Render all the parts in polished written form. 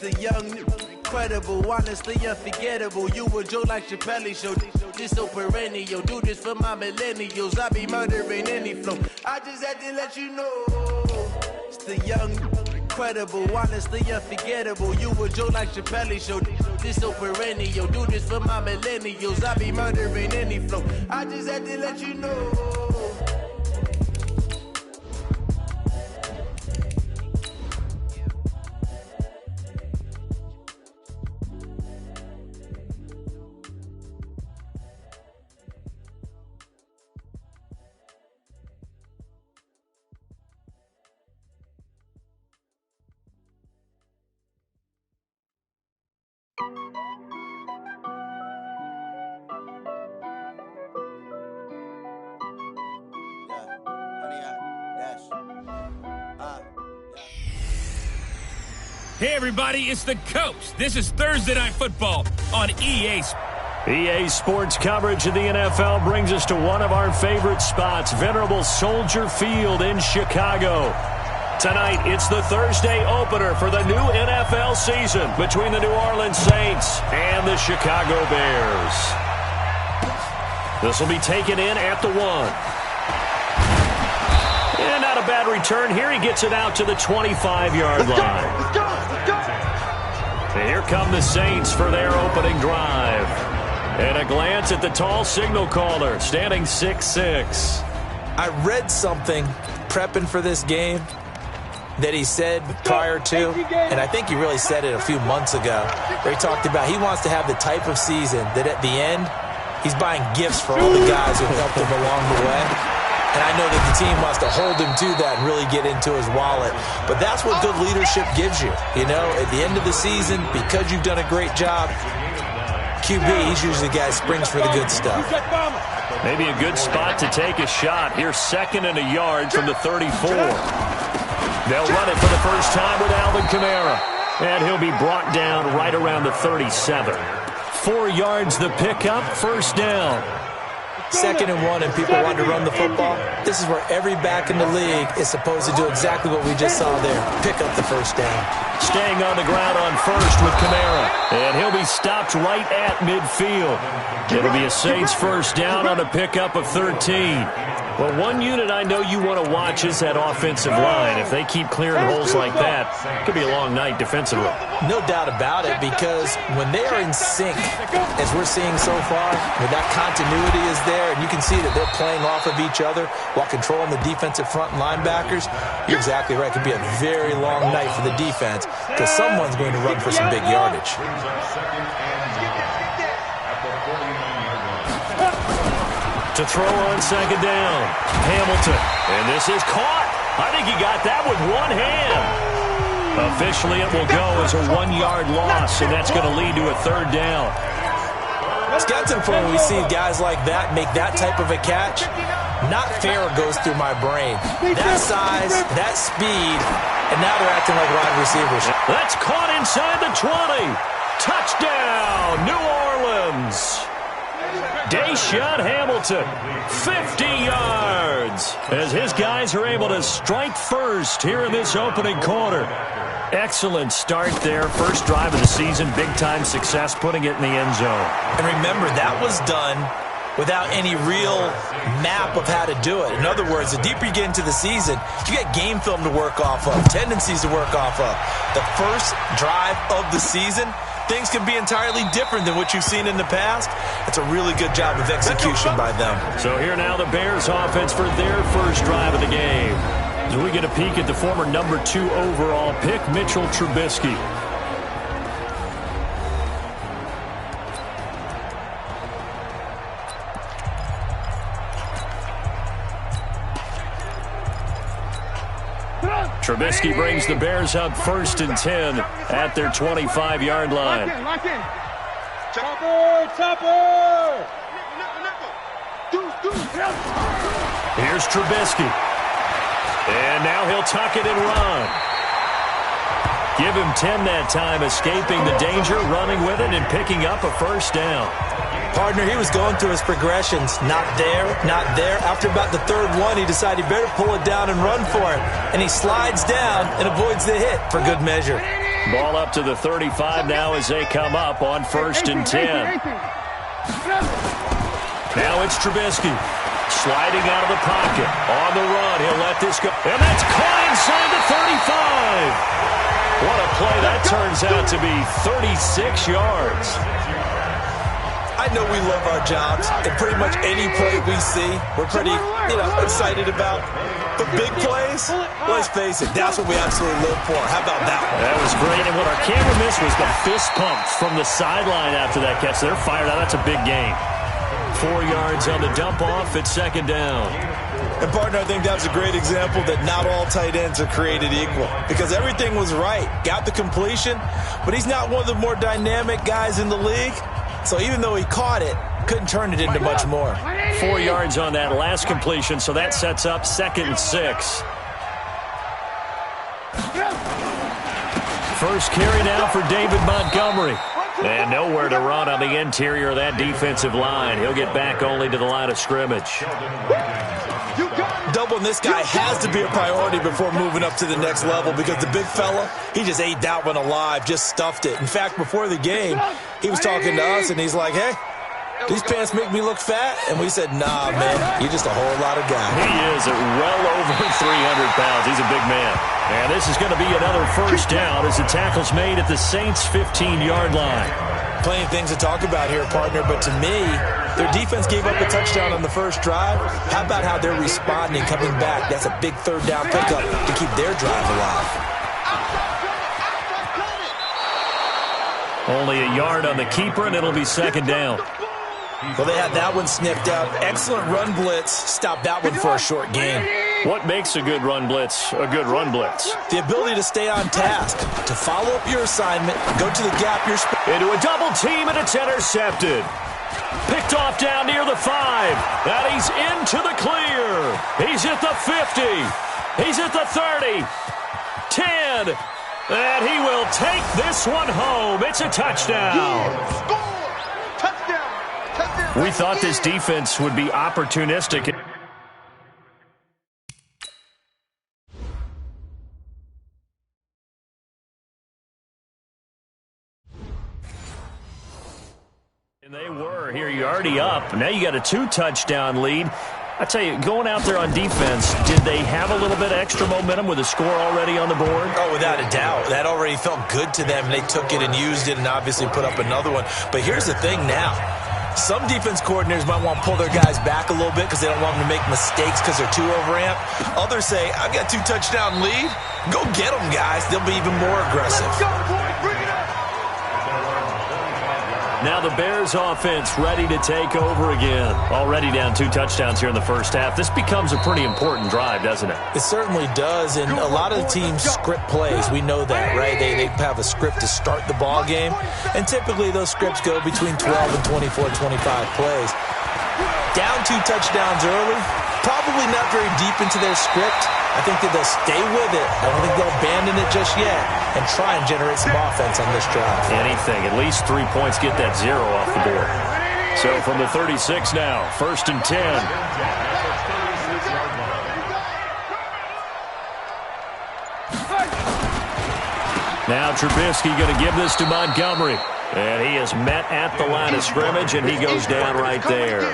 the young, incredible, honestly unforgettable. You a joke like Chappelle Show. This so perennial. Do this for my millennials. I be murdering any flow. I just had to let you know. It's the young, incredible, honestly unforgettable. You a joke like Chappelle Show. This so perennial. Do this for my millennials. I be murdering any flow. I just had to let you know. Hey, everybody, it's the Coach. This is Thursday Night Football on EA Sports. EA Sports coverage of the NFL brings us to one of our favorite spots, venerable Soldier Field in Chicago. Tonight, it's the Thursday opener for the new NFL season between the New Orleans Saints and the Chicago Bears. This will be taken in at the 1. And not a bad return here. He gets it out to the 25-yard line. Let's go. And here come the Saints for their opening drive. And a glance at the tall signal caller, standing 6'6". I read something prepping for this game that he said prior to, and I think he really said it a few months ago, where he talked about he wants to have the type of season that at the end, he's buying gifts for all the guys who helped him along the way. And I know that the team wants to hold him to that and really get into his wallet. But that's what good leadership gives you. You know, at the end of the season, because you've done a great job, QB, he's usually the guy who springs for the good stuff. Maybe a good spot to take a shot. Here's 2nd and a yard from the 34. They'll run it for the first time with Alvin Kamara. And he'll be brought down right around the 37. 4 yards the pickup, first down. 2nd and 1 and people want to run the football. This is where every back in the league is supposed to do exactly what we just saw there. Pick up the first down. Staying on the ground on first with Kamara. And he'll be stopped right at midfield. It'll be a Saints first down on a pickup of 13. Well, one unit I know you want to watch is that offensive line. If they keep clearing holes like that, it could be a long night defensively. No doubt about it, because when they are in sync, as we're seeing so far, where that continuity is there, and you can see that they're playing off of each other while controlling the defensive front linebackers, you're exactly right. It could be a very long night for the defense because someone's going to run for some big yardage. To throw on 2nd down, Hamilton. And this is caught. I think he got that with one hand. Officially, it will go as a 1-yard loss, and that's going to lead to a 3rd down. It's got to the point when we see guys like that make that type of a catch. Not fair goes through my brain. That size, that speed, and now they're acting like wide receivers. That's caught inside the 20. Touchdown, New Orleans. Deshaun Hamilton, 50 yards, as his guys are able to strike first here in this opening quarter. Excellent start there. First drive of the season, big-time success, putting it in the end zone. And remember, that was done without any real map of how to do it. In other words, the deeper you get into the season, you got game film to work off of, tendencies to work off of. The first drive of the season, things can be entirely different than what you've seen in the past. It's a really good job of execution by them. So here now the Bears offense for their first drive of the game. As we get a peek at the former number 2 overall pick, Mitchell Trubisky. Trubisky brings the Bears up 1st and 10 at their 25-yard line. Lock in. Chopper! Here's Trubisky. And now he'll tuck it and run. Give him 10 that time, escaping the danger, running with it, and picking up a first down. Partner, he was going through his progressions. Not there, not there. After about the 3rd one, he decided he better pull it down and run for it. And he slides down and avoids the hit for good measure. Ball up to the 35 now as they come up on 1st and 10. Now it's Trubisky. Sliding out of the pocket. On the run. He'll let this go. And that's caught inside the 35. What a play. That turns out to be 36 yards. I know we love our jobs, and pretty much any play we see, we're pretty, excited about. But big plays, let's face it, that's what we absolutely live for. How about that one? That was great, and what our camera missed was the fist pump from the sideline after that catch. They're fired out. That's a big gain. 4 yards on the dump-off. It's 2nd down. And, partner, I think that was a great example that not all tight ends are created equal because everything was right. Got the completion, but he's not one of the more dynamic guys in the league. So even though he caught it, couldn't turn it into much more. 4 yards on that last completion, so that sets up 2nd and 6. First carry now for David Montgomery. And nowhere to run on the interior of that defensive line. He'll get back only to the line of scrimmage. Doubling this guy has to be a priority before moving up to the next level because the big fella, he just ate that one alive, just stuffed it. In fact, before the game, he was talking to us, and he's like, hey, these pants make me look fat? And we said, nah, man, you're just a whole lot of guy. He is at well over 300 pounds. He's a big man. And this is going to be another 1st down as the tackle's made at the Saints' 15-yard line. Plenty of things to talk about here, partner, but to me, their defense gave up a touchdown on the first drive. How about how they're responding, coming back? That's a big 3rd down pickup to keep their drive alive. Only a yard on the keeper, and it'll be 2nd down. Well, they had that one sniffed out. Excellent run blitz. Stop that one for a short gain. What makes a good run blitz a good run blitz? The ability to stay on task, to follow up your assignment, go to the gap you're into a double team, and it's intercepted. Picked off down near the 5. And he's into the clear. He's at the 50. He's at the 30. 10. And he will take this one home. It's a touchdown. We thought this defense would be opportunistic. And they were. Here you're already up. Now you got a 2-touchdown lead. I tell you, going out there on defense, did they have a little bit of extra momentum with a score already on the board? Oh, without a doubt. That already felt good to them. They took it and used it and obviously put up another one. But here's the thing now. Some defense coordinators might want to pull their guys back a little bit because they don't want them to make mistakes because they're too overamped. Others say, I've got a 2-touchdown lead. Go get them, guys. They'll be even more aggressive. Now the Bears offense ready to take over again. Already down 2 touchdowns here in the first half. This becomes a pretty important drive, doesn't it? It certainly does, and a lot of the teams script plays. We know that, right? They have a script to start the ball game, and typically those scripts go between 12 and 24, 25 plays. Down 2 touchdowns early, probably not very deep into their script. I think that they'll stay with it. I don't think they'll abandon it just yet and try and generate some offense on this drive. Anything. At least 3 points, get that 0 off the board. So from the 36 now, 1st and 10. Now Trubisky going to give this to Montgomery. And he is met at the line of scrimmage, and he goes down right there.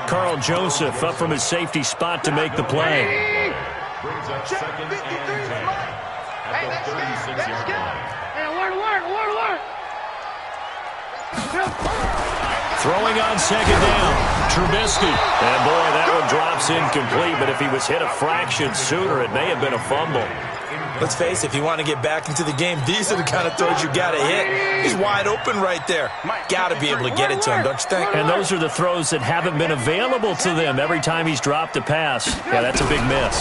Carl Joseph up from his safety spot to make the play. Throwing on 2nd down, Trubisky. And boy, that one drops incomplete, but if he was hit a fraction sooner, it may have been a fumble. Let's face it, if you want to get back into the game, these are the kind of throws you got to hit. He's wide open right there. Got to be able to get it to him, don't you think? And those are the throws that haven't been available to them every time he's dropped a pass. Yeah, that's a big miss.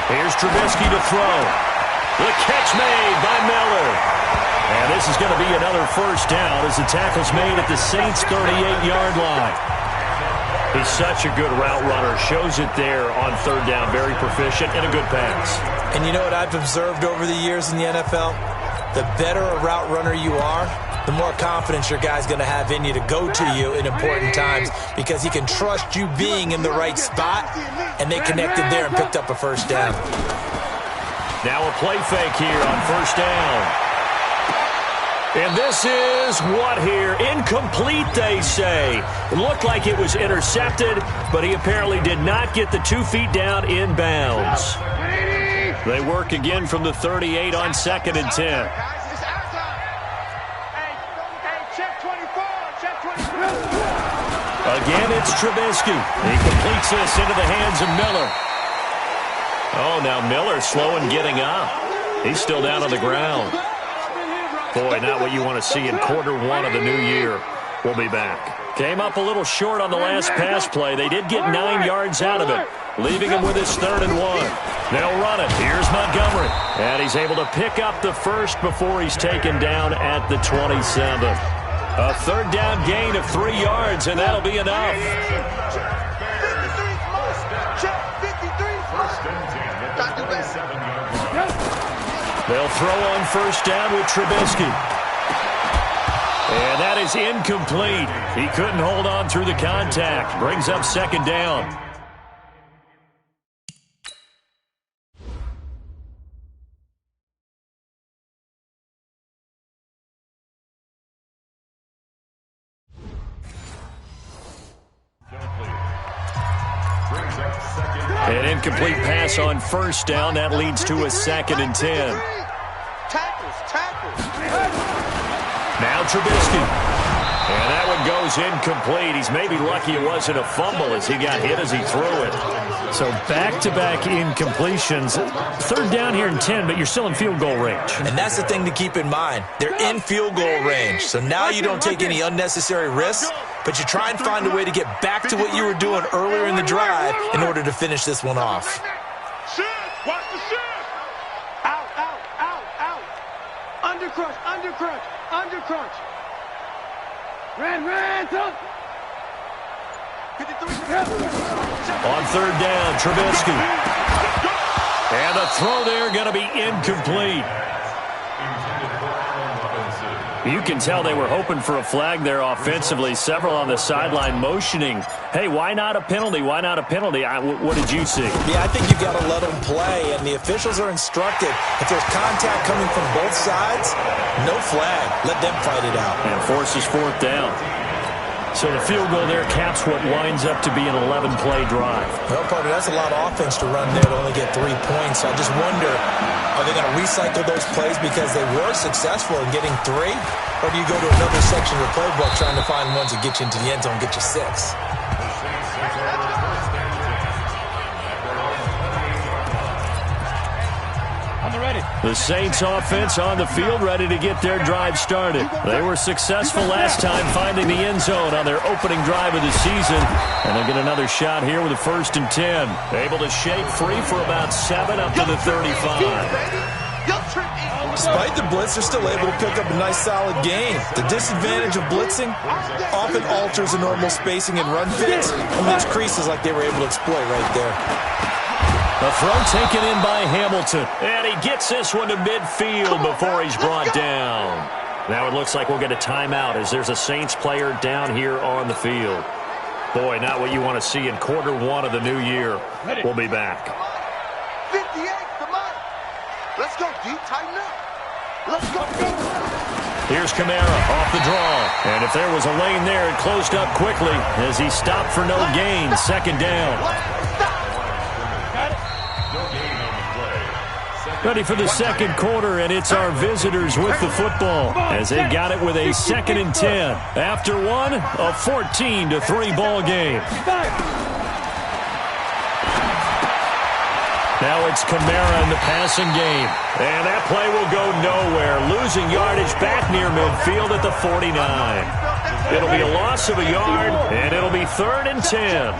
Here's Trubisky to throw. The catch made by Miller. And this is going to be another 1st down as the tackle's made at the Saints' 38-yard line. He's such a good route runner. Shows it there on 3rd down. Very proficient and a good pass. And you know what I've observed over the years in the NFL? The better a route runner you are, the more confidence your guy's going to have in you to go to you in important times because he can trust you being in the right spot, and they connected there and picked up a 1st down. Now a play fake here on first down. And this is what here? Incomplete, they say. It looked like it was intercepted, but he apparently did not get the 2 feet down inbounds. They work again from the 38 on 2nd and 10. Again, it's Trubisky. He completes this into the hands of Miller. Oh, now Miller slow in getting up. He's still down on the ground. Boy, not what you want to see in quarter 1 of the new year. We'll be back. Came up a little short on the last pass play. They did get 9 yards out of it, leaving him with his 3rd and 1. They'll run it. Here's Montgomery. And he's able to pick up the first before he's taken down at the 27. A 3rd down gain of 3 yards, and that'll be enough. They'll throw on first down with Trubisky. And that is incomplete. He couldn't hold on through the contact. Brings up 2nd down. An incomplete pass on first down. That leads to a 2nd and 10. Now Trubisky. And that one goes incomplete. He's maybe lucky it wasn't a fumble as he got hit as he threw it. So back-to-back incompletions. 3rd down here and 10, but you're still in field goal range. And that's the thing to keep in mind. They're in field goal range. So now you don't take any unnecessary risks, but you try and find a way to get back to what you were doing earlier in the drive in order to finish this one off. Watch the shift. Out, out, out, out. Under crunch, under crunch, under crunch. Ran, up. 53. On 3rd down, Trubisky. And the throw there going to be incomplete. You can tell they were hoping for a flag there offensively. Several on the sideline motioning. Hey, why not a penalty? Why not a penalty? What did you see? Yeah, I think you've got to let them play, and the officials are instructed. If there's contact coming from both sides, no flag. Let them fight it out. And forces 4th down. So the field goal there caps what winds up to be an 11-play drive. Well, partner, that's a lot of offense to run there to only get 3 points. I just wonder, are they going to recycle those plays because they were successful in getting 3? Or do you go to another section of the playbook trying to find ones that get you into the end zone and get you 6? The Saints offense on the field ready to get their drive started. They were successful last time finding the end zone on their opening drive of the season. And they'll get another shot here with a 1st and 10. Able to shake free for about 7 up to the 35. Despite the blitz, they're still able to pick up a nice solid gain. The disadvantage of blitzing often alters the normal spacing and run fits and leaves creases like they were able to exploit right there. A throw taken in by Hamilton. And he gets this one to midfield before he's brought down. Now it looks like we'll get a timeout as there's a Saints player down here on the field. Boy, not what you want to see in quarter 1 of the new year. We'll be back. 58, come on. Let's go, D. Tighten up. Let's go. Here's Kamara off the draw. And if there was a lane there, it closed up quickly as he stopped for no gain. 2nd down. Ready for the 2nd quarter, and it's our visitors with the football as they got it with a 2nd and 10. After one, a 14-3 ball game. Now it's Kamara in the passing game. And that play will go nowhere. Losing yardage back near midfield at the 49. It'll be a loss of a yard, and it'll be 3rd and 10.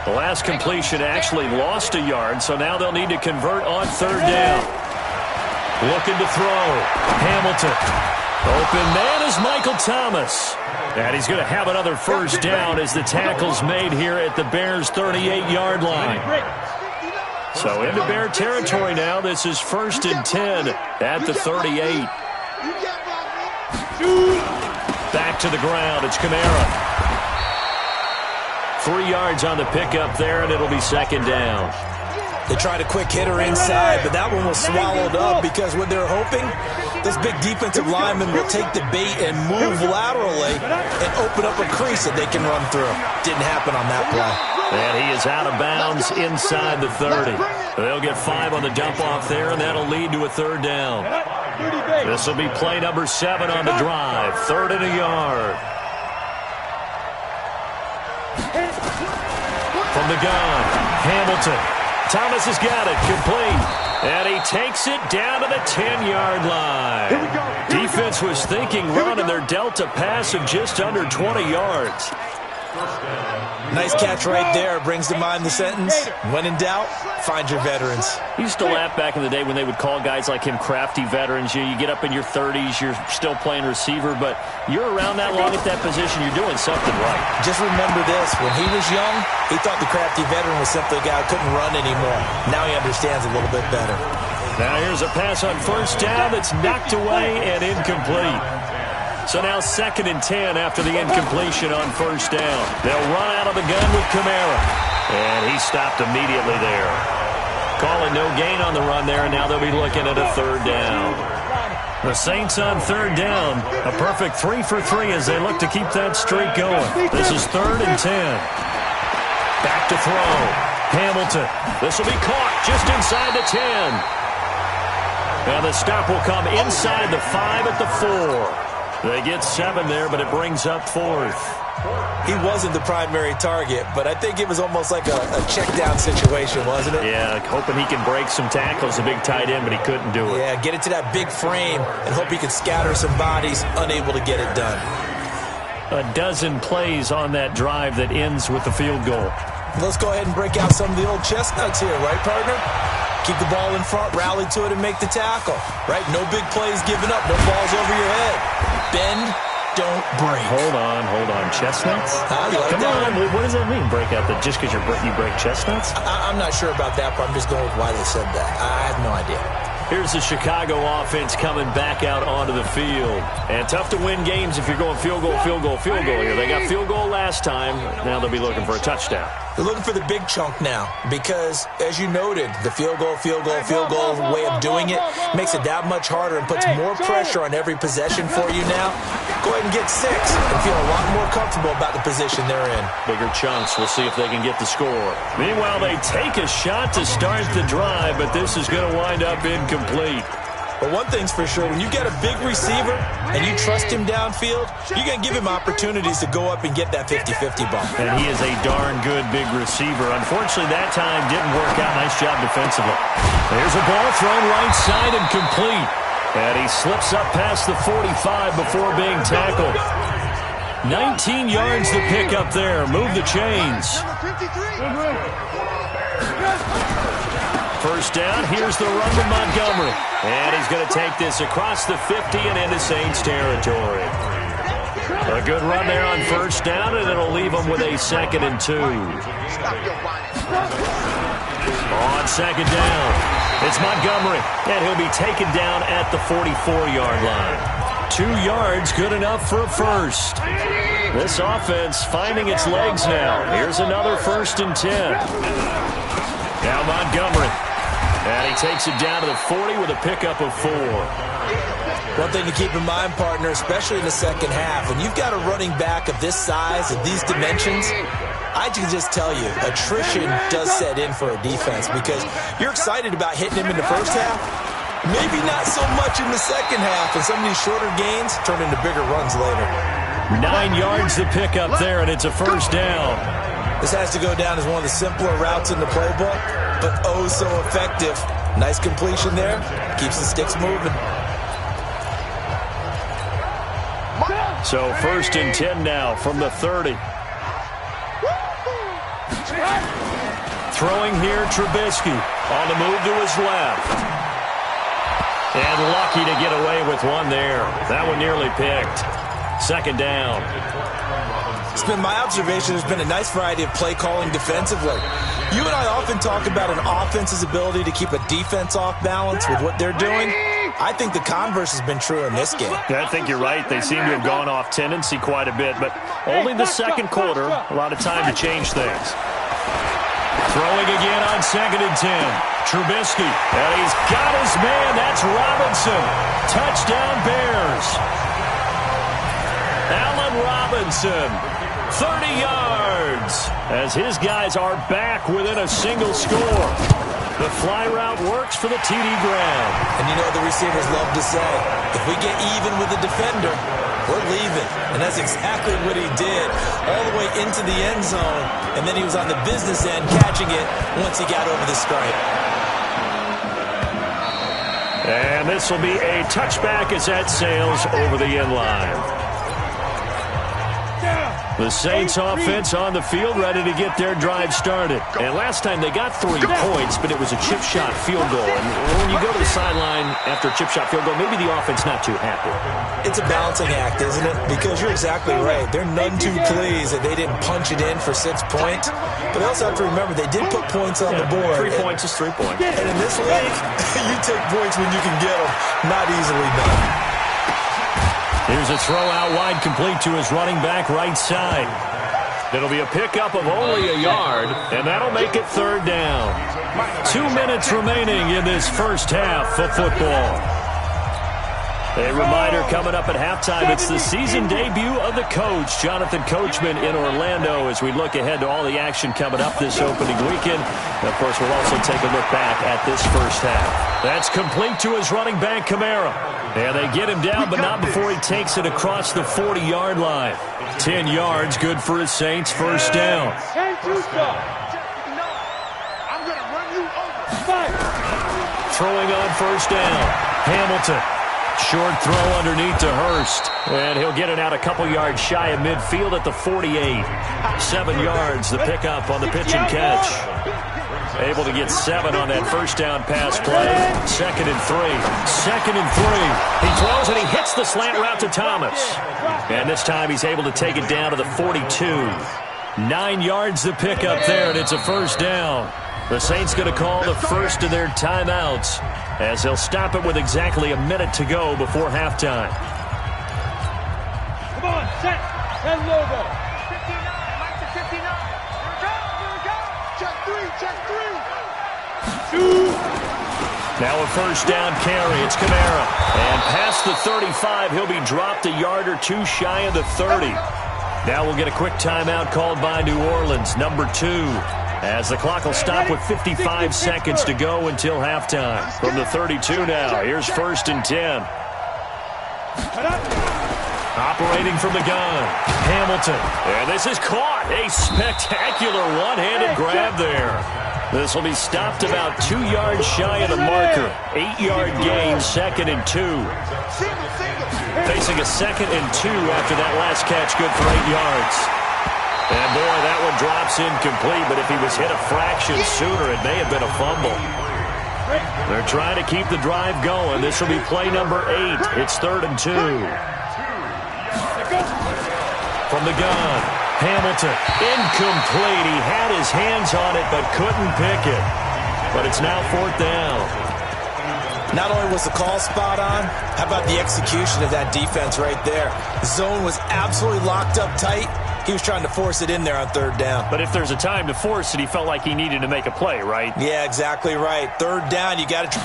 The last completion actually lost a yard, so now they'll need to convert on 3rd down. Looking to throw. Hamilton. Open man is Michael Thomas. And he's going to have another 1st down as the tackle's made here at the Bears' 38-yard line. So into Bear territory now. This is 1st and 10 at the 38. Back to the ground. It's Kamara. 3 yards on the pickup there, and it'll be 2nd down. They tried a quick hitter inside, but that one was swallowed up because what they're hoping, this big defensive lineman will take the bait and move laterally and open up a crease that they can run through. Didn't happen on that play. And he is out of bounds inside the 30. They'll get 5 on the dump-off there, and that'll lead to a 3rd down. This will be play number 7 on the drive. 3rd and a yard. From the gun, Hamilton. Thomas has got it, complete. And he takes it down to the 10-yard line. Defense was thinking run, and they're dealt a pass of just under 20 yards. Nice catch right there. Brings to mind the sentence, when in doubt, find your veterans. You used to laugh back in the day when they would call guys like him crafty veterans. You get up in your 30s, you're still playing receiver, but you're around that long at that position, you're doing something right. Just remember this. When he was young, he thought the crafty veteran was simply a guy who couldn't run anymore. Now he understands a little bit better. Now here's a pass on 1st down that's knocked away and incomplete. So now 2nd and 10 after the incompletion on 1st down. They'll run out of the gun with Kamara. And he stopped immediately there. Calling no gain on the run there, and now they'll be looking at a 3rd down. The Saints on 3rd down. A perfect 3 for 3 as they look to keep that streak going. This is 3rd and 10. Back to throw. Hamilton. This will be caught just inside the 10. And the stop will come inside the 5 at the 4. They get 7 there, but it brings up 4th. He wasn't the primary target, but I think it was almost like a check-down situation, wasn't it? Yeah, hoping he can break some tackles, a big tight end, but he couldn't do it. Yeah, get it to that big frame and hope he can scatter some bodies, unable to get it done. A dozen plays on that drive that ends with the field goal. Let's go ahead and break out some of the old chestnuts here, right, partner? Keep the ball in front, rally to it, and make the tackle. Right? No big plays given up, no balls over your head. Bend, don't break. Hold on. Chestnuts? Like Come on, what does that mean, break out? Just because you break chestnuts? I'm not sure about that, but I'm just going with why they said that. I have no idea. Here's the Chicago offense coming back out onto the field. And tough to win games if you're going field goal here. They got field goal last time. Now they'll be looking for a touchdown. They're looking for the big chunk now because, as you noted, the field goal way of doing it makes it that much harder and puts more pressure on every possession for you now. Go ahead and get 6 and feel a lot more comfortable about the position they're in. Bigger chunks. We'll see if they can get the score. Meanwhile, they take a shot to start the drive, but this is going to wind up incomplete. But one thing's for sure, when you get a big receiver and you trust him downfield, you're going to give him opportunities to go up and get that 50-50 ball. And he is a darn good big receiver. Unfortunately, that time didn't work out. Nice job defensively. There's a ball thrown right side and complete. And he slips up past the 45 before being tackled. 19 yards to pick up there. Move the chains. First down, here's the run to Montgomery. And he's going to take this across the 50 and into Saints territory. A good run there on first down, and it'll leave him with a 2nd and 2. On 2nd down, it's Montgomery, and he'll be taken down at the 44-yard line. 2 yards, good enough for a first. This offense finding its legs now. Here's another 1st and 10. Now Montgomery. And he takes it down to the 40 with a pickup of 4. One thing to keep in mind, partner, especially in the second half, when you've got a running back of this size, of these dimensions, I can just tell you, attrition does set in for a defense because you're excited about hitting him in the first half. Maybe not so much in the second half, and some of these shorter gains turn into bigger runs later. 9 yards to pick up there, and it's a first down. This has to go down as one of the simpler routes in the playbook, but oh so effective. Nice completion there. Keeps the sticks moving. So 1st and 10 now from the 30. Throwing here, Trubisky on the move to his left. And lucky to get away with one there. That one nearly picked. 2nd down. It's been my observation there's been a nice variety of play calling defensively. You and I often talk about an offense's ability to keep a defense off balance with what they're doing. I think the converse has been true in this game. I think you're right. They seem to have gone off tendency quite a bit, but only the second quarter, a lot of time to change things. Throwing again on 2nd and 10. Trubisky. And he's got his man. That's Robinson. Touchdown Bears. Allen Robinson. 30 yards. As his guys are back within a single score. The fly route works for the TD ground. And you know what the receivers love to say? If we get even with the defender, we're leaving. And that's exactly what he did. All the way into the end zone. And then he was on the business end catching it once he got over the stripe. And this will be a touchback as that sails over the end line. The Saints offense on the field, ready to get their drive started. And last time they got 3 points, but it was a chip shot field goal. And when you go to the sideline after a chip shot field goal, maybe the offense not too happy. It's a balancing act, isn't it? Because you're exactly right. They're none too pleased that they didn't punch it in for 6 points. But they also have to remember they did put points on the board. 3 points is 3 points. And in this league, you take points when you can get them. Not easily done. Here's a throw out wide, complete to his running back right side. It'll be a pickup of only a yard, and that'll make it 3rd down. 2 minutes remaining in this first half of football. A reminder coming up at halftime, it's the season debut of the coach, Jonathan Coachman, in Orlando, as we look ahead to all the action coming up this opening weekend. And of course, we'll also take a look back at this first half. That's complete to his running back, Kamara. And they get him down, but not before he takes it across the 40-yard line. 10 yards, good for his Saints, first down. I'm going to run you over. Throwing on first down, Hamilton. Short throw underneath to Hurst. And he'll get it out a couple yards shy of midfield at the 48. 7 yards, the pickup on the pitch and catch. Able to get 7 on that first down pass play. 2nd and 3. 2nd and 3. He throws and he hits the slant route to Thomas. And this time he's able to take it down to the 42. 9 yards the pickup there, and it's a first down. The Saints going to call the first of their timeouts as they'll stop it with exactly a minute to go before halftime. Come on, set. And logo. 59. Mike to 59. Here we go. Check 3. 2. Now a first down carry. It's Kamara. And past the 35, he'll be dropped a yard or 2 shy of the 30. Now we'll get a quick timeout called by New Orleans, number 2. As the clock will stop with 55 seconds to go until halftime. From the 32 now, here's 1st and 10. Operating from the gun, Hamilton. And this is caught. A spectacular one-handed grab there. This will be stopped about 2 yards shy of the marker. 8-yard gain, 2nd and 2. Facing a 2nd and 2 after that last catch, good for 8 yards. And boy, that one drops incomplete, but if he was hit a fraction sooner, it may have been a fumble. They're trying to keep the drive going. This will be play number 8. It's 3rd and 2. From the gun, Hamilton, incomplete. He had his hands on it, but couldn't pick it. But it's now 4th down. Not only was the call spot on, how about the execution of that defense right there? The zone was absolutely locked up tight. He was trying to force it in there on 3rd down. But if there's a time to force it, he felt like he needed to make a play, right? Yeah, exactly right. 3rd down, you got to...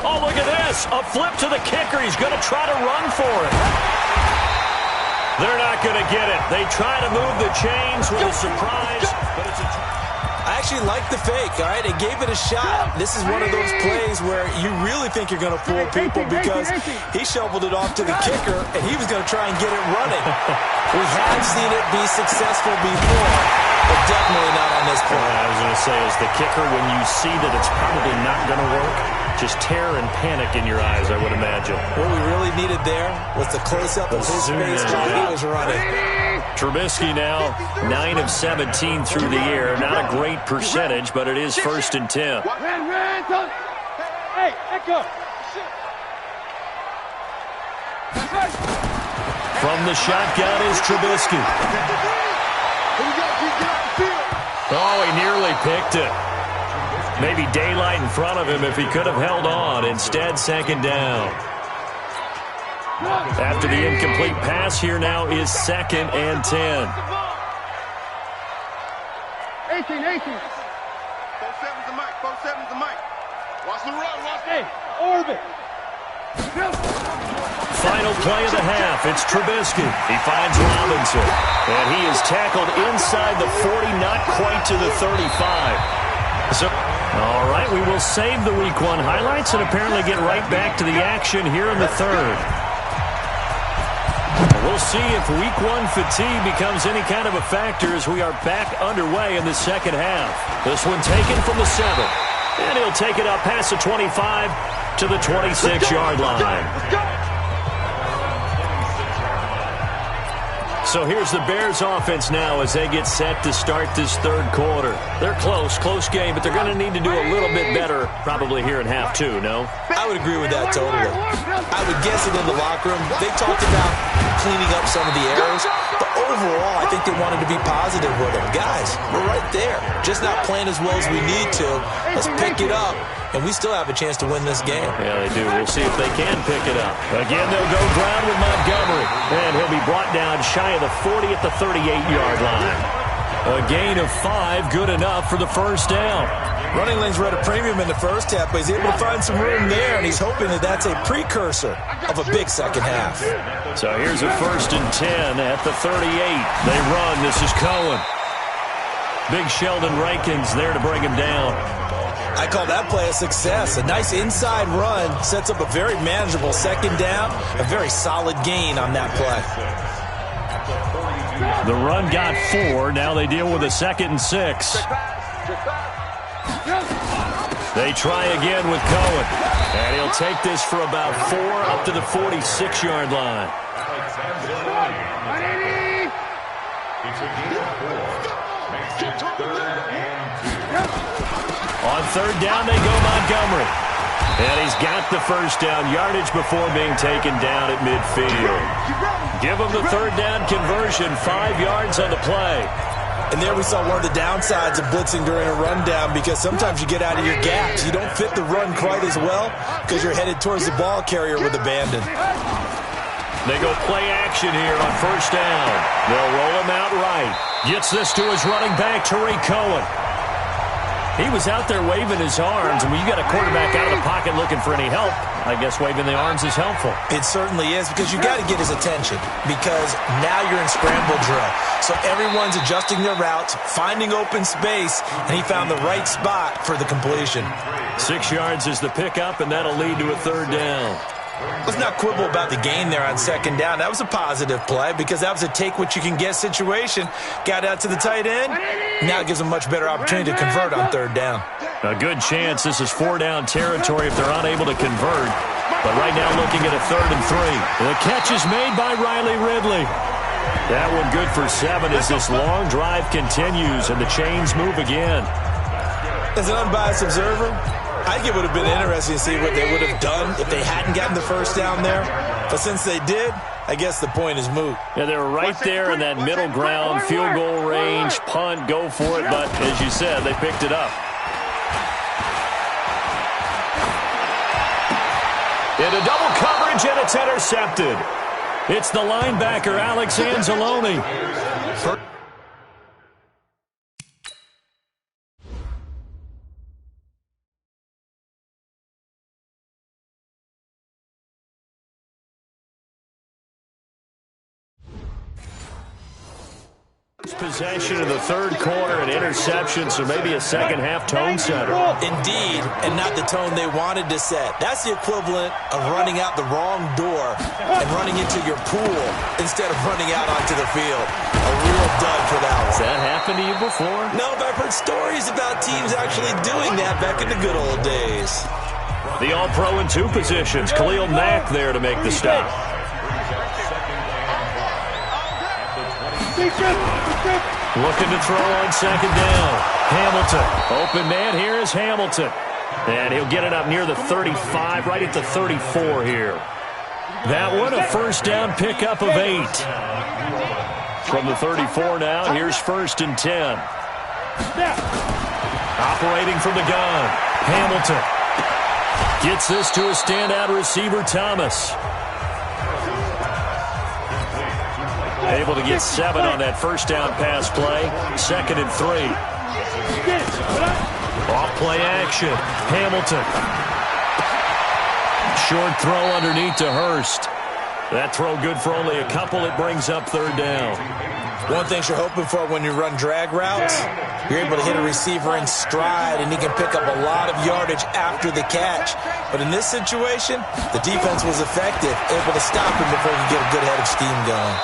Oh, look at this. A flip to the kicker. He's going to try to run for it. They're not going to get it. They try to move the chains with a surprise, but it's a... I actually like the fake, all right? It gave it a shot. This is one of those plays where you really think you're going to fool people because he shoveled it off to the kicker, and he was going to try and get it running. We have seen it be successful before, but definitely not on this point. I was going to say, as the kicker, when you see that it's probably not going to work, just terror and panic in your eyes, I would imagine. What we really needed there was the close-up of his face while he was running. Trubisky now 9 of 17 through the air. Not a great percentage, but it is 1st and 10. Hey, echo. From the shotgun is Trubisky. Oh, he nearly picked it. Maybe daylight in front of him if he could have held on. Instead, 2nd down. After the incomplete pass, here now is 2nd and 10. 18. Watch the run. Hey, orbit. Final play of the half. It's Trubisky. He finds Robinson. And he is tackled inside the 40, not quite to the 35. So, all right, we will save the Week 1 highlights and apparently get right back to the action here in the third. We'll see if Week 1 fatigue becomes any kind of a factor as we are back underway in the second half. This one taken from the 7. And he'll take it up past the 25 to the 26-yard line. So here's the Bears offense now as they get set to start this third quarter. They're close game, but they're going to need to do a little bit better probably here in half 2, no? I would agree with that totally. I would guess it in the locker room. They talked about cleaning up some of the errors, but overall, I think they wanted to be positive with them. Guys, we're right there. Just not playing as well as we need to. Let's pick it up, and we still have a chance to win this game. Yeah, they do. We'll see if they can pick it up. Again, they'll go ground with Montgomery, and he'll be brought down shy of the 40 at the 38-yard line. A gain of 5, good enough for the first down. Running lanes were at a premium in the first half, but he's able to find some room there, and he's hoping that that's a precursor of a big second half. So here's a 1st and 10 at the 38. They run. This is Cohen. Big Sheldon Rankins there to bring him down. I call that play a success. A nice inside run sets up a very manageable second down, a very solid gain on that play. The run got 4. Now they deal with a 2nd and 6. They try again with Cohen. And he'll take this for about 4 up to the 46-yard line. On 3rd down, they go Montgomery. And he's got the first down yardage before being taken down at midfield. Give him the 3rd down conversion, 5 yards on the play. And there we saw one of the downsides of blitzing during a rundown, because sometimes you get out of your gaps. You don't fit the run quite as well because you're headed towards the ball carrier with abandon. They go play action here on 1st down. They'll roll him out right. Gets this to his running back, Tariq Cohen. He was out there waving his arms, and when you got a quarterback out of the pocket looking for any help, I guess waving the arms is helpful. It certainly is, because you got to get his attention, because now you're in scramble drill. So everyone's adjusting their routes, finding open space, and he found the right spot for the completion. 6 yards is the pickup, and that'll lead to a 3rd down. Let's not quibble about the gain there on 2nd down. That was a positive play because that was a take-what-you-can-get situation. Got out to the tight end. Now it gives them much better opportunity to convert on 3rd down. A good chance this is 4-down territory if they're unable to convert. But right now looking at a 3rd and 3. The catch is made by Riley Ridley. That one good for 7 as this long drive continues and the chains move again. As an unbiased observer, I think it would have been interesting to see what they would have done if they hadn't gotten the first down there. But since they did, I guess the point is moot. Yeah, they were right there in that middle ground, field goal range, punt, go for it. But as you said, they picked it up. Into double coverage, and it's intercepted. It's the linebacker, Alex Anzalone. Possession of the 3rd quarter, an interception, so maybe a second half tone setter. Indeed, and not the tone they wanted to set. That's the equivalent of running out the wrong door and running into your pool instead of running out onto the field. A real dud for that one. Has that happened to you before? No, but I've heard stories about teams actually doing that back in the good old days. The All-Pro in 2 positions. Khalil Mack there to make the stop. Looking to throw on 2nd down. Hamilton. Open man here is Hamilton. And he'll get it up near the 35, right at the 34 here. That one a 1st down pickup of 8. From the 34 now, here's 1st and 10. Operating from the gun. Hamilton gets this to a standout receiver, Thomas. Able to get 7 on that 1st down pass play. 2nd and 3. Off play action. Hamilton. Short throw underneath to Hurst. That throw good for only a couple. It brings up third down. One thing you're hoping for when you run drag routes, you're able to hit a receiver in stride, and he can pick up a lot of yardage after the catch. But in this situation, the defense was effective, able to stop him before he could get a good head of steam going.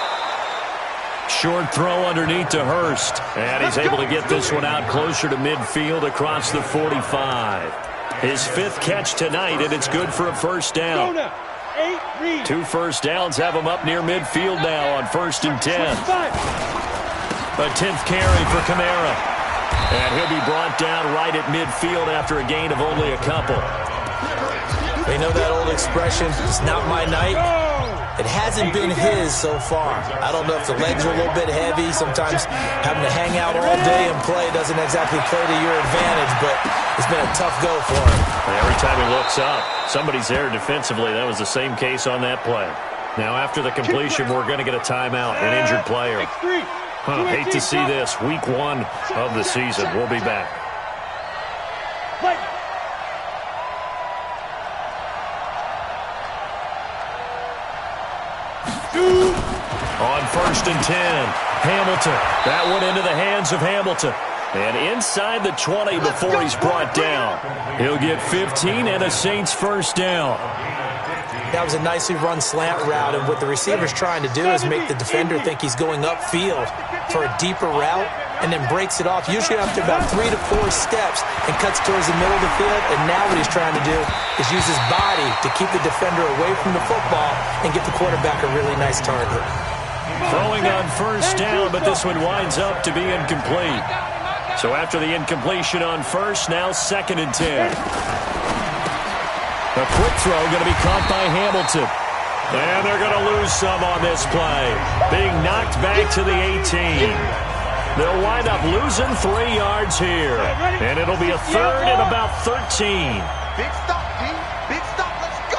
Short throw underneath to Hurst. And he's able to get this one out closer to midfield across the 45. His fifth catch tonight, and it's good for a first down. 2 first downs have him up near midfield now on 1st and 10. A 10th carry for Kamara. And he'll be brought down right at midfield after a gain of only a couple. They know that old expression, it's not my night. It hasn't been his so far. I don't know if the legs are a little bit heavy. Sometimes having to hang out all day and play doesn't exactly play to your advantage, but it's been a tough go for him. Every time he looks up, somebody's there defensively. That was the same case on that play. Now, after the completion, we're going to get a timeout, an injured player. Hate to see this. Week 1 of the season. We'll be back. On 1st and 10, Hamilton. That one into the hands of Hamilton. And inside the 20 before he's brought down. He'll get 15 and a Saints first down. That was a nicely run slant route, and what the receiver's trying to do is make the defender think he's going upfield for a deeper route and then breaks it off, usually after about 3 to 4 steps, and cuts towards the middle of the field. And now what he's trying to do is use his body to keep the defender away from the football and get the quarterback a really nice target. Throwing on first down, but this one winds up to be incomplete. So after the incompletion on first, now 2nd and 10. A quick throw going to be caught by Hamilton. And they're going to lose some on this play. Being knocked back to the 18. They'll wind up losing 3 yards here. And it'll be a 3rd and about 13. Big stop, D. Big stop. Let's go.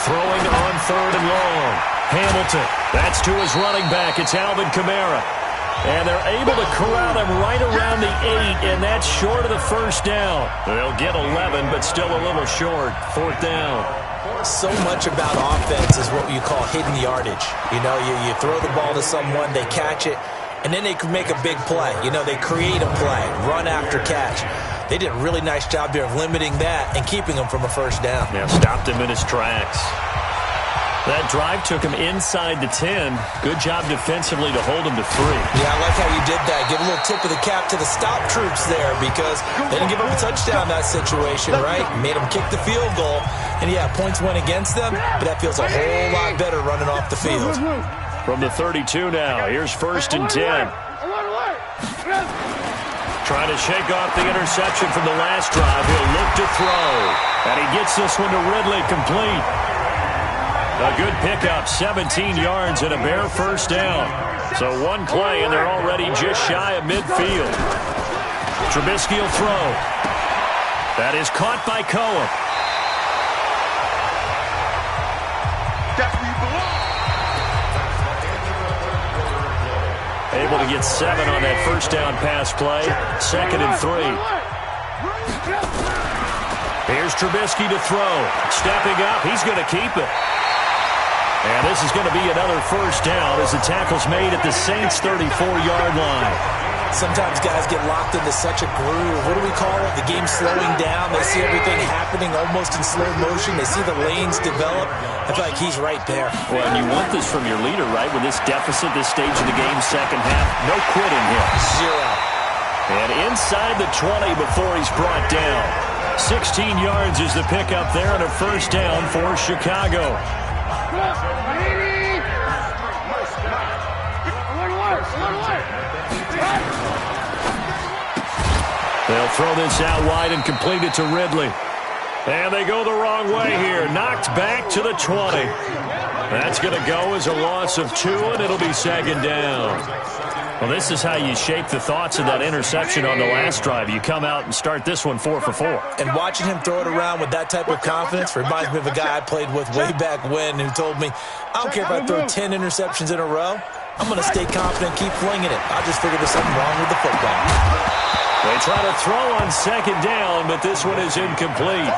Throwing on 3rd and long. Hamilton. That's to his running back. It's Alvin Kamara. And they're able to corral him right around the 8, and that's short of the first down. They'll get 11, but still a little short. 4th down. So much about offense is what you call hidden yardage. You know, you throw the ball to someone, they catch it, and then they can make a big play. You know, they create a play, run after catch. They did a really nice job here of limiting that and keeping him from a first down. Yeah, stopped him in his tracks. That drive took him inside the 10. Good job defensively to hold him to 3. Yeah, I like how you did that. Give a little tip of the cap to the stop troops there, because they didn't give up a touchdown in that situation, right? Made them kick the field goal. And, yeah, points went against them, but that feels a whole lot better running off the field. From the 32 now, here's 1st and 10. Trying to shake off the interception from the last drive. He'll look to throw. And he gets this one to Ridley, complete. A good pickup, 17 yards and a Bear first down. So one play, and they're already just shy of midfield. Trubisky will throw. That is caught by Cohen. That's where you belong. Able to get 7 on that first down pass play. 2nd and 3. Here's Trubisky to throw. Stepping up, he's going to keep it. And this is going to be another first down as the tackle's made at the Saints' 34-yard line. Sometimes guys get locked into such a groove. What do we call it? The game slowing down. They see everything happening almost in slow motion. They see the lanes develop. I feel like he's right there. Well, and you want this from your leader, right? With this deficit, this stage of the game, second half, no quitting here. 0. And inside the 20 before he's brought down. 16 yards is the pickup there and a first down for Chicago. They'll throw this out wide and complete it to Ridley. And they go the wrong way here. Knocked back to the 20. That's going to go as a loss of 2, and it'll be 2nd down. Well, this is how you shape the thoughts of that interception on the last drive. You come out and start this one 4 for 4. And watching him throw it around with that type of confidence reminds me of a guy I played with way back when who told me, I don't care if I throw 10 interceptions in a row. I'm going to stay confident and keep flinging it. I just figured there's something wrong with the football. They try to throw on second down, but this one is incomplete.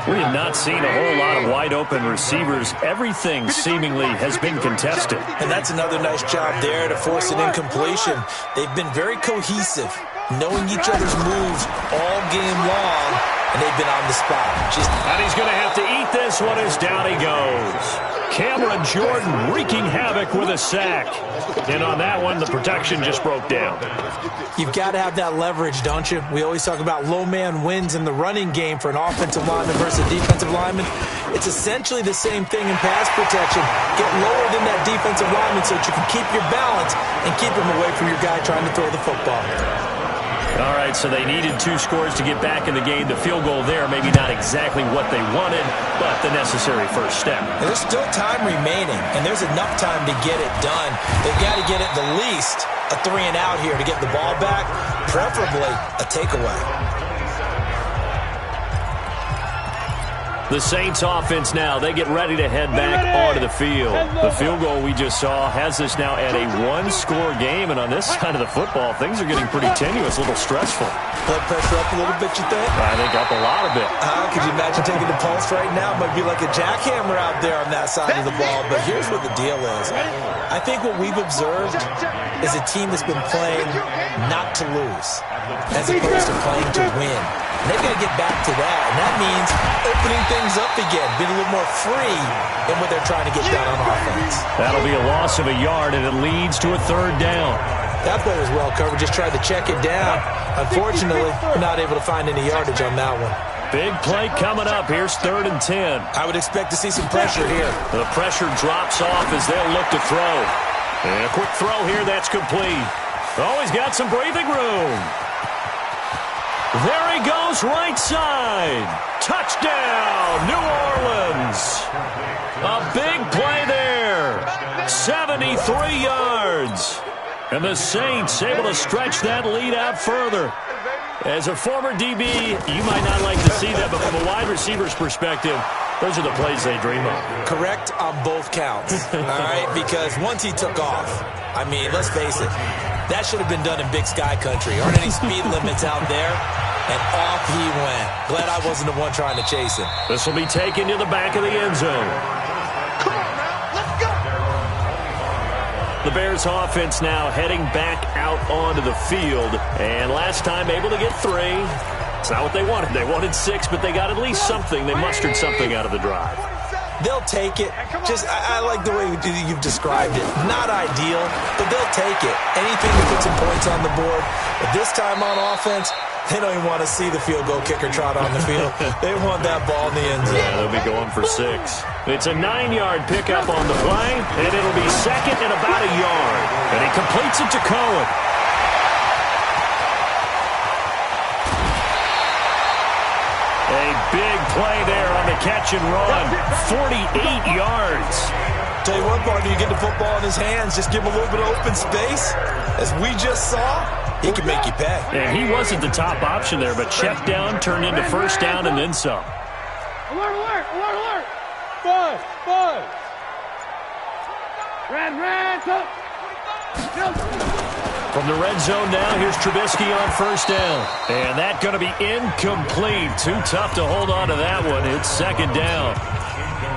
We have not seen a whole lot of wide-open receivers. Everything seemingly has been contested. And that's another nice job there to force an incompletion. They've been very cohesive, knowing each other's moves all game long, and they've been on the spot. And he's going to have to eat this one as down he goes. Cameron Jordan wreaking havoc with a sack. And on that one, the protection just broke down. You've got to have that leverage, don't you? We always talk about low man wins in the running game for an offensive lineman versus a defensive lineman. It's essentially the same thing in pass protection. Get lower than that defensive lineman so that you can keep your balance and keep him away from your guy trying to throw the football. All right, so they needed 2 scores to get back in the game. The field goal there, maybe not exactly what they wanted, but the necessary first step. And there's still time remaining, and there's enough time to get it done. They've got to get at the least a 3-and-out here to get the ball back, preferably a takeaway. The Saints offense now, they get ready to head back onto the field. The field goal we just saw has us now at a 1-score game, and on this side of the football, things are getting pretty tenuous, a little stressful. Blood pressure up a little bit, you think? I think up a lot of it. Could you imagine taking the pulse right now? It might be like a jackhammer out there on that side of the ball, but here's what the deal is. I think what we've observed is a team that's been playing not to lose as opposed to playing to win. And they've got to get back to that, and that means opening things up again, being a little more free in what they're trying to get done on offense. That'll be a loss of a yard, and it leads to a 3rd down. That play was well covered, just tried to check it down. Unfortunately, we're not able to find any yardage on that one. Big play coming up. Here's 3rd and 10. I would expect to see some pressure here. The pressure drops off as they'll look to throw. And a quick throw here, that's complete. Oh, he's got some breathing room. There he goes, right side. Touchdown, New Orleans. A big play there. 73 yards. And the Saints able to stretch that lead out further. As a former DB, you might not like to see that, but from a wide receiver's perspective, those are the plays they dream of. Correct on both counts, all right? Because once he took off, I mean, let's face it, that should have been done in Big Sky country. Aren't any speed limits out there? And off he went. Glad I wasn't the one trying to chase him. This will be taken to the back of the end zone. Come on now, let's go. The Bears offense now heading back out onto the field. And last time able to get 3. It's not what they wanted. They wanted 6, but they got at least something. They mustered something out of the drive. They'll take it. I like the way you've described it. Not ideal, but they'll take it. Anything to put some points on the board. But this time on offense, they don't even want to see the field goal kicker trot on the field. They want that ball in the end zone. Yeah, they'll be going for 6. It's a 9-yard pickup on the play, and it'll be 2nd and about a yard. And he completes it to Cohen. A big play there on the catch and run. 48 yards. Tell you what, partner, you get the football in his hands, just give him a little bit of open space. As we just saw, he can make you pay. And he wasn't the top option there, but check down, turned into 1st down, and then some. Alert, alert, alert, alert. Buzz, buzz. Red, go. From the red zone now, here's Trubisky on 1st down. And that's going to be incomplete. Too tough to hold on to that one. It's 2nd down.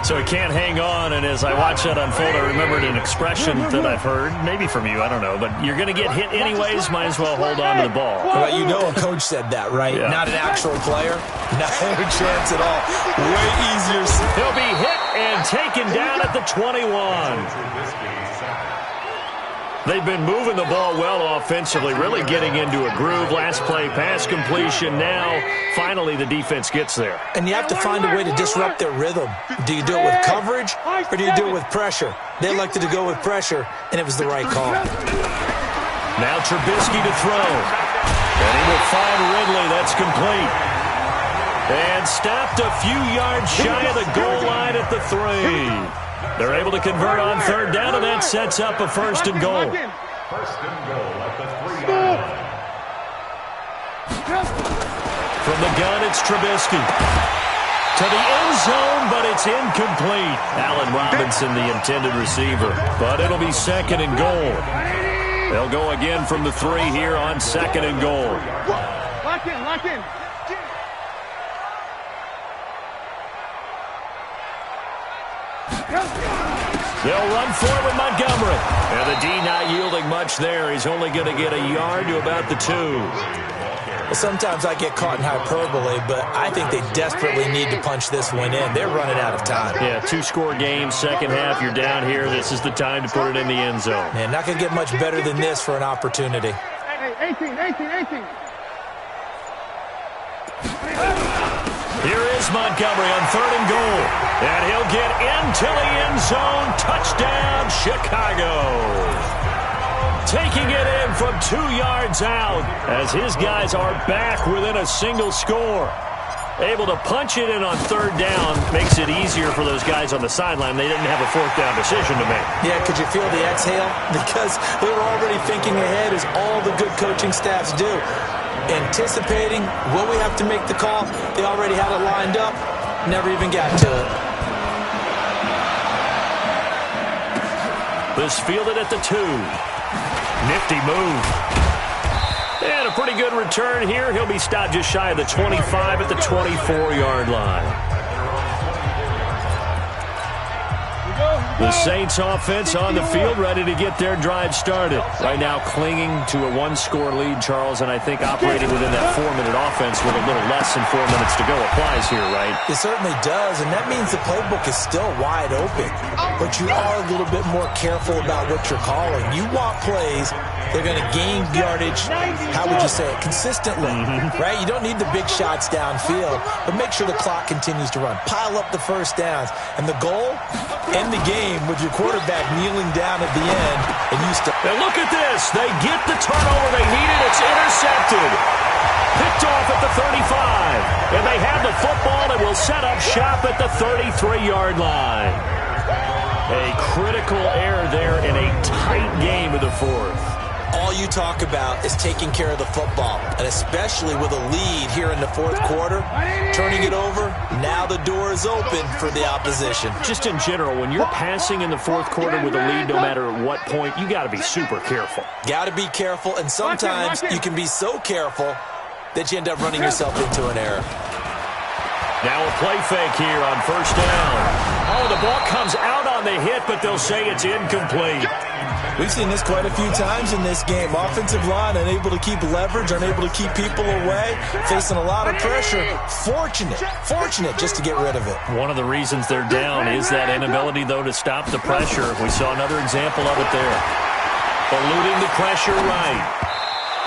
So he can't hang on, and as I watch that unfold, I remembered an expression that I've heard, maybe from you, I don't know, but you're going to get hit anyways, might as well hold on to the ball. Well, you know a coach said that, right? Yeah. Not an actual player. Not a chance at all. Way easier. He'll be hit and taken down at the 21. They've been moving the ball well offensively, really getting into a groove. Last play, pass completion. Now, finally, the defense gets there. And you have to find a way to disrupt their rhythm. Do you do it with coverage, or do you do it with pressure? They elected to go with pressure, and it was the right call. Now Trubisky to throw. And he will find Ridley. That's complete. And stopped a few yards shy of the goal line at the 3. They're able to convert on 3rd down, and that sets up a 1st and goal. 1st and goal at the 3. From the gun, it's Trubisky. To the end zone, but it's incomplete. Allen Robinson, the intended receiver. But it'll be 2nd and goal. They'll go again from the 3 here on 2nd and goal. Lock in, lock in. They'll run for it with Montgomery. And the D not yielding much there. He's only going to get a yard to about the 2. Well, sometimes I get caught in hyperbole, but I think they desperately need to punch this one in. They're running out of time. Yeah, 2-score game, second half. You're down here. This is the time to put it in the end zone. Man, not going to get much better than this for an opportunity. Hey, 18. Here is Montgomery on 3rd and goal. And he'll get into the end zone. Touchdown, Chicago. Taking it in from 2 yards out as his guys are back within a single score. Able to punch it in on 3rd down makes it easier for those guys on the sideline. They didn't have a 4th down decision to make. Yeah, could you feel the exhale? Because they were already thinking ahead, as all the good coaching staffs do. Anticipating, will we have to make the call? They already had it lined up. Never even got to it. This fielded at the 2. Nifty move. And a pretty good return here. He'll be stopped just shy of the 25 at the 24-yard line. The Saints offense on the field, ready to get their drive started. Right now clinging to a 1-score lead, Charles, and I think operating within that 4-minute offense with a little less than 4 minutes to go applies here, right? It certainly does, and that means the playbook is still wide open. But you are a little bit more careful about what you're calling. You want plays they're going to gain yardage, how would you say it, consistently, right? You don't need the big shots downfield, but make sure the clock continues to run. Pile up the first downs. And the goal, end the game with your quarterback kneeling down at the end. And you still. And look at this. They get the turnover they needed. It's intercepted. Picked off at the 35. And they have the football and will set up shop at the 33-yard line. A critical error there in a tight game of the 4th. All you talk about is taking care of the football, and especially with a lead here in the 4th quarter, turning it over, now the door is open for the opposition. Just in general, when you're passing in the 4th quarter with a lead, no matter at what point, you got to be super careful. Got to be careful, and sometimes you can be so careful that you end up running yourself into an error. Now a play fake here on 1st down. Oh, the ball comes out on the hit, but they'll say it's incomplete. We've seen this quite a few times in this game. Offensive line unable to keep leverage, unable to keep people away, facing a lot of pressure. Fortunate just to get rid of it. One of the reasons they're down is that inability, though, to stop the pressure. We saw another example of it there. Eluding the pressure right.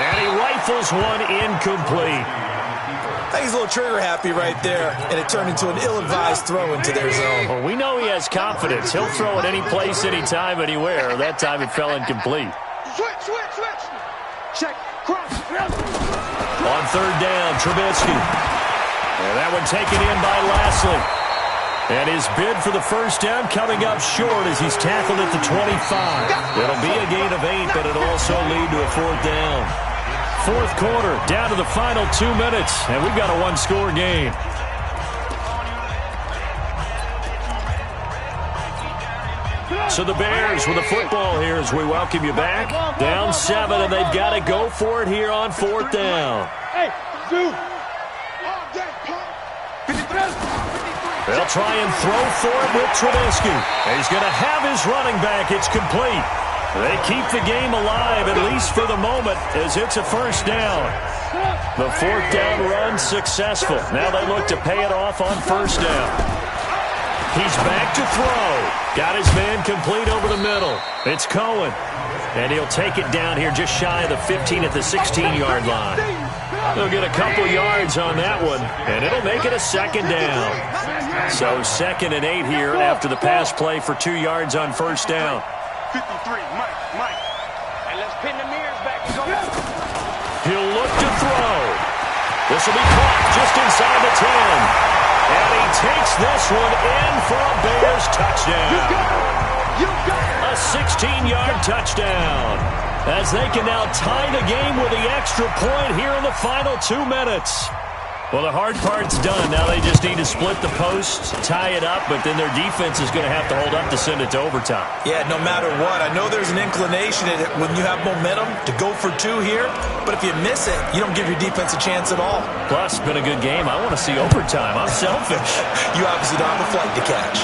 And he rifles one incomplete. I think he's a little trigger happy right there, and it turned into an ill-advised throw into their zone. Well, we know he has confidence. He'll throw it any place, anytime, anywhere. That time it fell incomplete. Switch. Check. Cross. On 3rd down, Trubisky. And that one taken in by Lashley. And his bid for the 1st down coming up short as he's tackled at the 25. It'll be a gain of 8, but it'll also lead to a 4th down. 4th quarter, down to the final 2 minutes, and we've got a 1-score game. So the Bears with the football here as we welcome you back. Down 7, and they've got to go for it here on 4th down. They'll try and throw for it with Trubisky. He's going to have his running back. It's complete. They keep the game alive, at least for the moment, as it's a 1st down. The 4th down run successful. Now they look to pay it off on 1st down. He's back to throw. Got his man complete over the middle. It's Cohen. And he'll take it down here just shy of the 15 at the 16-yard line. They'll get a couple yards on that one, and it'll make it a 2nd down. So 2nd and 8 here after the pass play for 2 yards on 1st down. 53, Mike. And let's pin the mirrors back and go. He'll look to throw. This will be caught just inside the 10. And he takes this one in for a Bears touchdown. You got it. A 16-yard touchdown. As they can now tie the game with the extra point here in the final 2 minutes. Well, the hard part's done. Now they just need to split the post, tie it up, but then their defense is going to have to hold up to send it to overtime. Yeah, no matter what. I know there's an inclination when you have momentum to go for two here, but if you miss it, you don't give your defense a chance at all. Plus, it's been a good game. I want to see overtime. I'm selfish. You obviously don't have a flight to catch.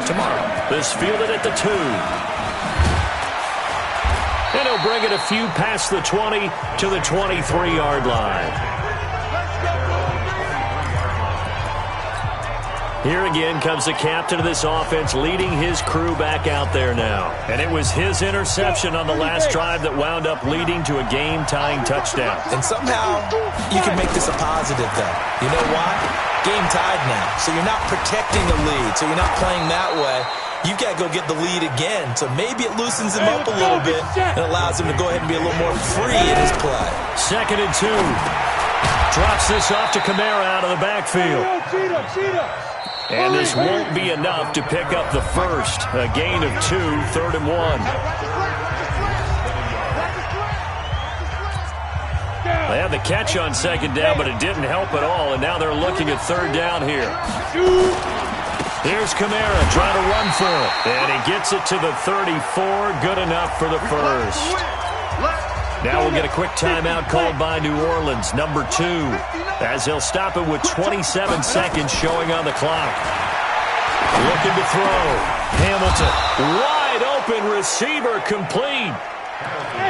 Tomorrow, this fielded at the 2. And he'll bring it a few past the 20 to the 23-yard line. Here again comes the captain of this offense leading his crew back out there now. And it was his interception on the last drive that wound up leading to a game-tying touchdown. And somehow you can make this a positive, though. You know why? Game tied now. So you're not protecting the lead. So you're not playing that way. You've got to go get the lead again. So maybe it loosens him up a little bit and allows him to go ahead and be a little more free in his play. 2nd and 2. Drops this off to Kamara out of the backfield. And this won't be enough to pick up the first. A gain of 2, 3rd and 1. They had the catch on 2nd down, but it didn't help at all. And now they're looking at 3rd down here. Here's Kamara trying to run for it. And he gets it to the 34. Good enough for the first. Now we'll get a quick timeout called by New Orleans, number 2, as he'll stop it with 27 seconds showing on the clock. Looking to throw. Hamilton, wide open receiver, complete.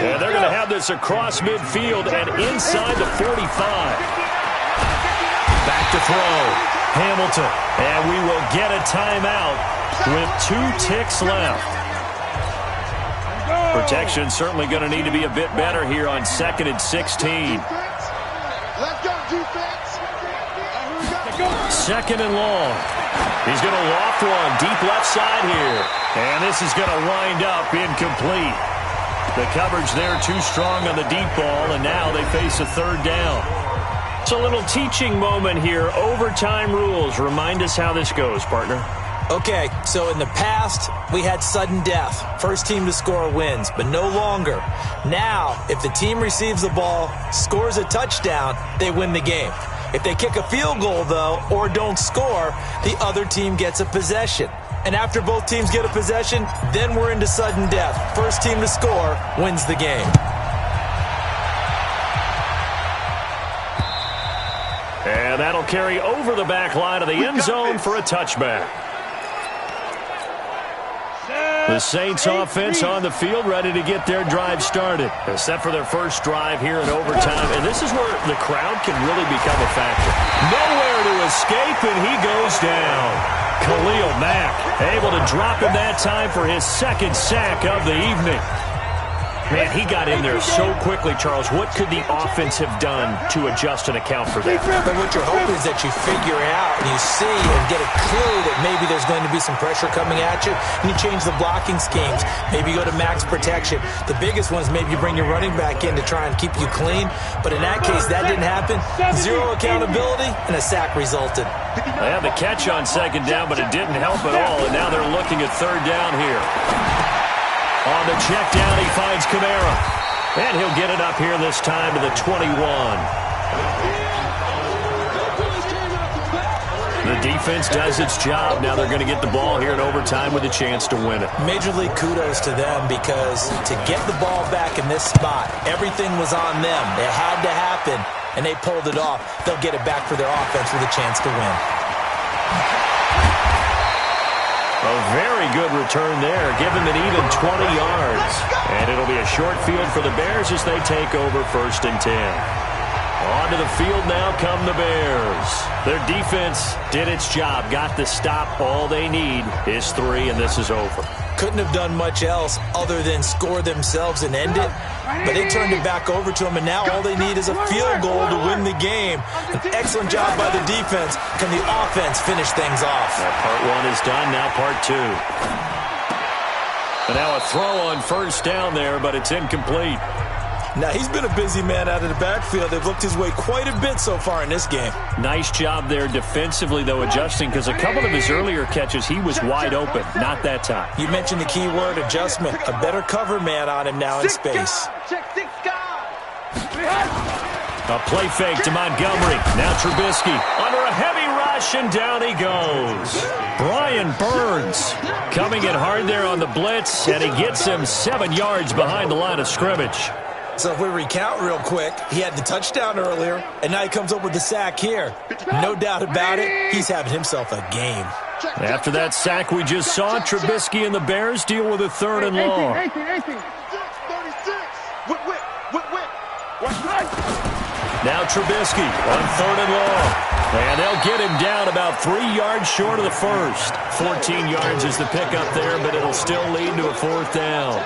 And they're going to have this across midfield and inside the 45. Back to throw. Hamilton, and we will get a timeout with 2 ticks left. Protection certainly going to need to be a bit better here on 2nd and 16. Let's go, defense. 2nd and long. He's going to loft one deep left side here. And this is going to wind up incomplete. The coverage there too strong on the deep ball, and now they face a 3rd down. It's a little teaching moment here. Overtime rules. Remind us how this goes, partner. Okay, so in the past, we had sudden death. First team to score wins, but no longer. Now, if the team receives the ball, scores a touchdown, they win the game. If they kick a field goal, though, or don't score, the other team gets a possession. And after both teams get a possession, then we're into sudden death. First team to score wins the game. And that'll carry over the back line of the end zone for a touchback. The Saints offense on the field ready to get their drive started. Set for their first drive here in overtime. And this is where the crowd can really become a factor. Nowhere to escape, and he goes down. Khalil Mack able to drop him that time for his 2nd sack of the evening. Man, he got in there so quickly, Charles. What could the offense have done to adjust and account for that? But what you're hoping is that you figure out and you see and get a clue that maybe there's going to be some pressure coming at you, and you change the blocking schemes. Maybe you go to max protection. The biggest one is maybe you bring your running back in to try and keep you clean. But in that case, that didn't happen. 0 accountability, and a sack resulted. They had the catch on 2nd down, but it didn't help at all, and now they're looking at 3rd down here. On the check down, he finds Kamara. And he'll get it up here this time to the 21. The defense does its job. Now they're going to get the ball here in overtime with a chance to win it. Major league kudos to them, because to get the ball back in this spot, everything was on them. It had to happen, and they pulled it off. They'll get it back for their offense with a chance to win. A very good return there. Give him an even 20 yards. And it'll be a short field for the Bears as they take over 1st and 10. Onto the field now come the Bears. Their defense did its job, got the stop. All they need is 3, and this is over. Couldn't have done much else other than score themselves and end it. But they turned it back over to them, and now all they need is a field goal to win the game. An excellent job by the defense. Can the offense finish things off? That part 1 is done, now part 2. And now a throw on 1st down there, but it's incomplete. Now, he's been a busy man out of the backfield. They've looked his way quite a bit so far in this game. Nice job there defensively, though, adjusting, because a couple of his earlier catches, he was wide open. Not that time. You mentioned the key word, adjustment. A better cover man on him now in space. Check 6 guys. A play fake to Montgomery. Now Trubisky under a heavy rush, and down he goes. Brian Burns coming in hard there on the blitz, and he gets him 7 yards behind the line of scrimmage. So if we recount real quick, he had the touchdown earlier, and now he comes up with the sack here. No doubt about it, he's having himself a game. After that sack we just saw, Trubisky and the Bears deal with a 3rd and long. 36. Now Trubisky on 3rd and long. And they'll get him down about 3 yards short of the first. 14 yards is the pickup there, but it'll still lead to a 4th down.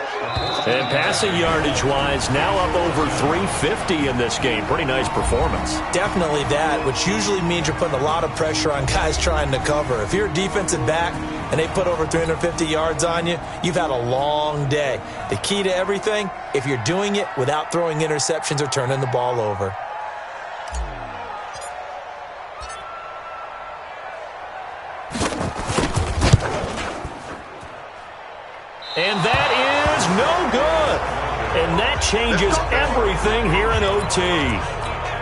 And passing yardage-wise, now up over 350 in this game. Pretty nice performance. Definitely that, which usually means you're putting a lot of pressure on guys trying to cover. If you're a defensive back and they put over 350 yards on you, you've had a long day. The key to everything, if you're doing it without throwing interceptions or turning the ball over. And that is no good. And that changes everything here in OT.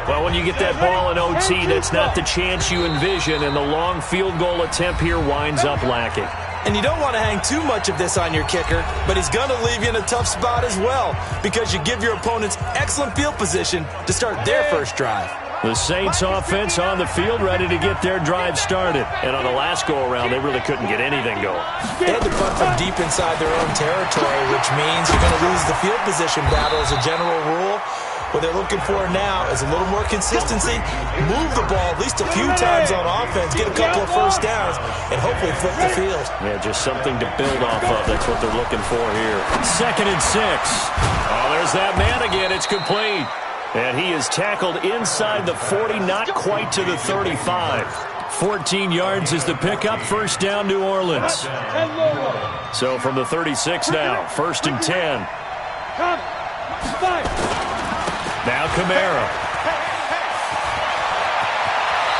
Well, when you get that ball in OT, that's not the chance you envision, and the long field goal attempt here winds up lacking. And you don't want to hang too much of this on your kicker, but he's going to leave you in a tough spot as well, because you give your opponents excellent field position to start their first drive. The Saints offense on the field, ready to get their drive started. And on the last go-around, they really couldn't get anything going. They had to punt from deep inside their own territory, which means you're going to lose the field position battle as a general rule. What they're looking for now is a little more consistency, move the ball at least a few times on offense, get a couple of first downs, and hopefully flip the field. Yeah, just something to build off of. That's what they're looking for here. 2nd and 6. Oh, there's that man again. It's complete. And he is tackled inside the 40, not quite to the 35. 14 yards is the pickup. 1st down, New Orleans. So from the 36 now, 1st and 10. Now Kamara.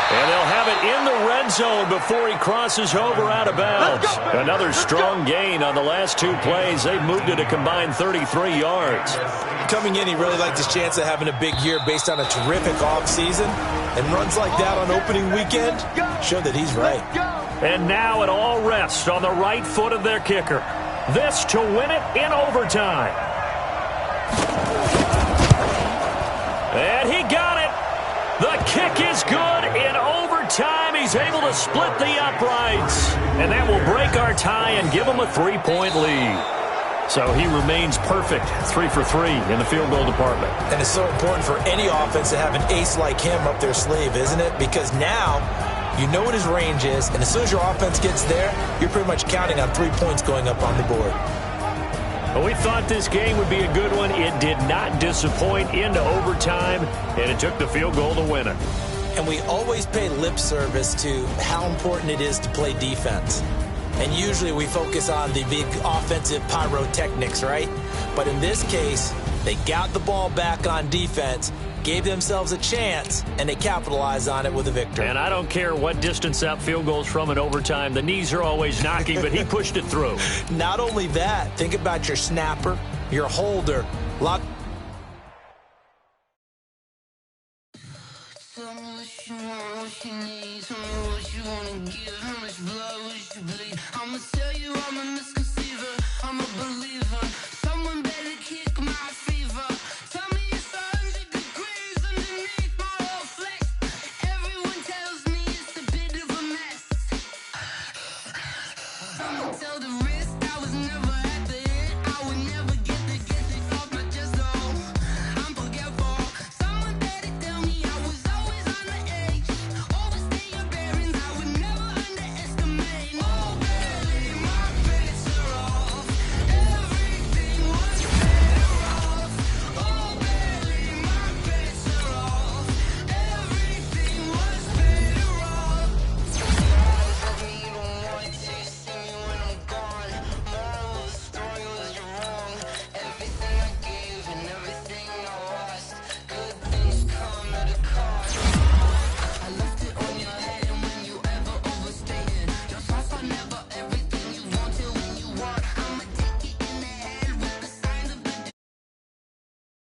And they'll have it in the red zone before he crosses over out of bounds. Another strong gain on the last 2 plays. They've moved it a combined 33 yards. Coming in, he really liked his chance of having a big year based on a terrific offseason. And runs like that on opening weekend show that he's right. And now it all rests on the right foot of their kicker. This to win it in overtime. And he got it. The kick is good in overtime. He's able to split the uprights. And that will break our tie and give him a 3-point lead. So he remains perfect, 3 for 3 in the field goal department. And it's so important for any offense to have an ace like him up their sleeve, isn't it? Because now you know what his range is, and as soon as your offense gets there, you're pretty much counting on 3 points going up on the board. Well, we thought this game would be a good one. It did not disappoint into overtime, and it took the field goal to win it. And we always pay lip service to how important it is to play defense. And usually we focus on the big offensive pyrotechnics, right? But in this case, they got the ball back on defense, gave themselves a chance, and they capitalized on it with a victory. And I don't care what distance that field goes from in overtime. The knees are always knocking, but he pushed it through. Not only that, think about your snapper, your holder. I'ma tell you I'm a misconceiver, I'm a believer. Someone better kick my fever. Tell me it's 100 degrees underneath my whole flesh. Everyone tells me it's a bit of a mess. Someone tell the wrist I was never